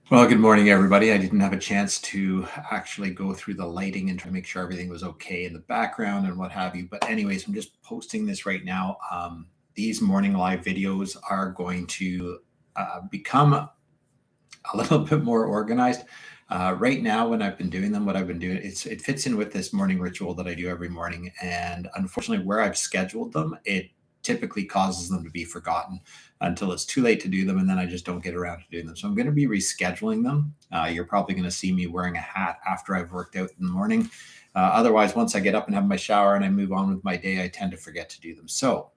Well, good morning, everybody. I didn't have a chance to actually go through the lighting and try to make sure everything was okay in the background and what have you. But anyways, I'm just posting this right now. These morning live videos are going to become a little bit more organized. Right now, when I've been doing them, what I've been doing, it fits in with this morning ritual that I do every morning. And unfortunately, where I've scheduled them, it typically causes them to be forgotten until it's too late to do them, and then I just don't get around to doing them. So I'm going to be rescheduling them. You're probably going to see me wearing a hat after I've worked out in the morning. Otherwise, once I get up and have my shower and I move on with my day, I tend to forget to do them. So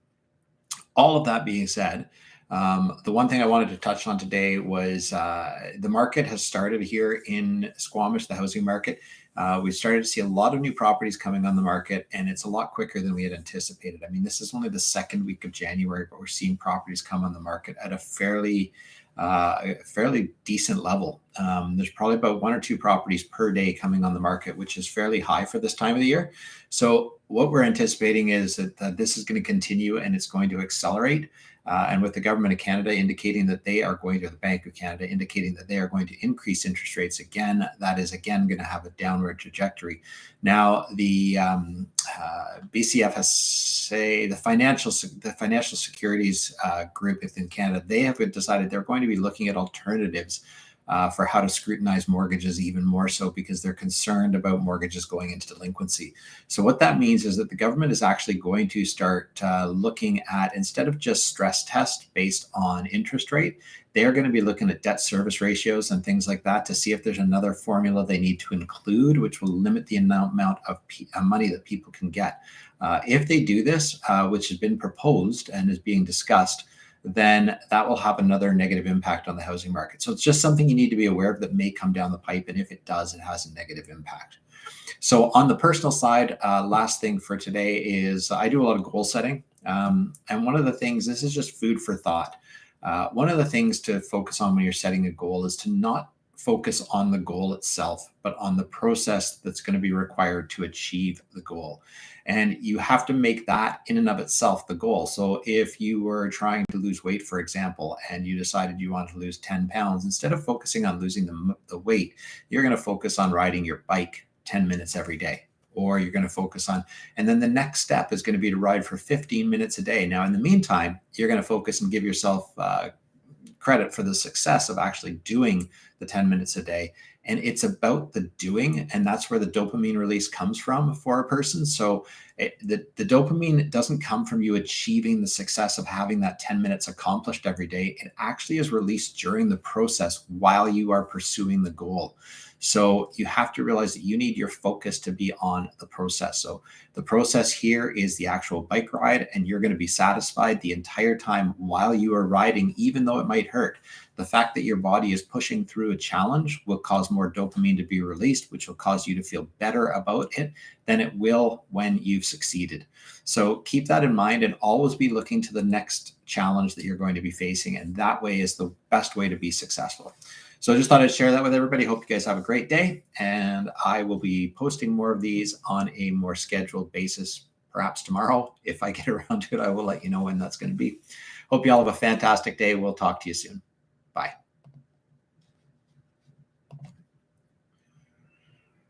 all of that being said, the one thing I wanted to touch on today was the market has started here in Squamish, the housing market. We've started to see a lot of new properties coming on the market, and it's a lot quicker than we had anticipated. I mean, this is only the second week of January, but we're seeing properties come on the market at a fairly decent level. There's probably about one or two properties per day coming on the market, which is fairly high for this time of the year. So what we're anticipating is that this is going to continue and it's going to accelerate. And with the government of Canada indicating that they are going to, the Bank of Canada indicating that they are going to increase interest rates again, that is again going to have a downward trajectory. Now, the BCFSA, the financial securities group within Canada, they have decided they're going to be looking at alternatives for how to scrutinize mortgages even more so because they're concerned about mortgages going into delinquency. So what that means is that the government is actually going to start looking at, instead of just stress test based on interest rate, they're going to be looking at debt service ratios and things like that to see if there's another formula they need to include, which will limit the amount of money that people can get. If they do this, which has been proposed and is being discussed, then that will have another negative impact on the housing market. So it's just something you need to be aware of that may come down the pipe. And if it does, it has a negative impact. So on the personal side, last thing for today is I do a lot of goal setting. And one of the things, this is just food for thought. One of the things to focus on when you're setting a goal is to not focus on the goal itself, but on the process that's going to be required to achieve the goal. And you have to make that in and of itself the goal. So if you were trying to lose weight, for example, and you decided you wanted to lose 10 pounds, instead of focusing on losing the weight, you're going to focus on riding your bike 10 minutes every day. Or you're going to focus on, and then the next step is going to be to ride for 15 minutes a day. Now, in the meantime, you're going to focus and give yourself credit for the success of actually doing the 10 minutes a day. And it's about the doing, and that's where the dopamine release comes from for a person. So the dopamine doesn't come from you achieving the success of having that 10 minutes accomplished every day. It actually is released during the process while you are pursuing the goal. So you have to realize that you need your focus to be on the process. So the process here is the actual bike ride, and you're going to be satisfied the entire time while you are riding, even though it might hurt. The fact that your body is pushing through a challenge will cause more dopamine to be released, which will cause you to feel better about it than it will when you've succeeded. So keep that in mind and always be looking to the next challenge that you're going to be facing. And that way is the best way to be successful. So I just thought I'd share that with everybody. Hope you guys have a great day. And I will be posting more of these on a more scheduled basis, perhaps tomorrow. If I get around to it, I will let you know when that's going to be. Hope you all have a fantastic day. We'll talk to you soon. Bye.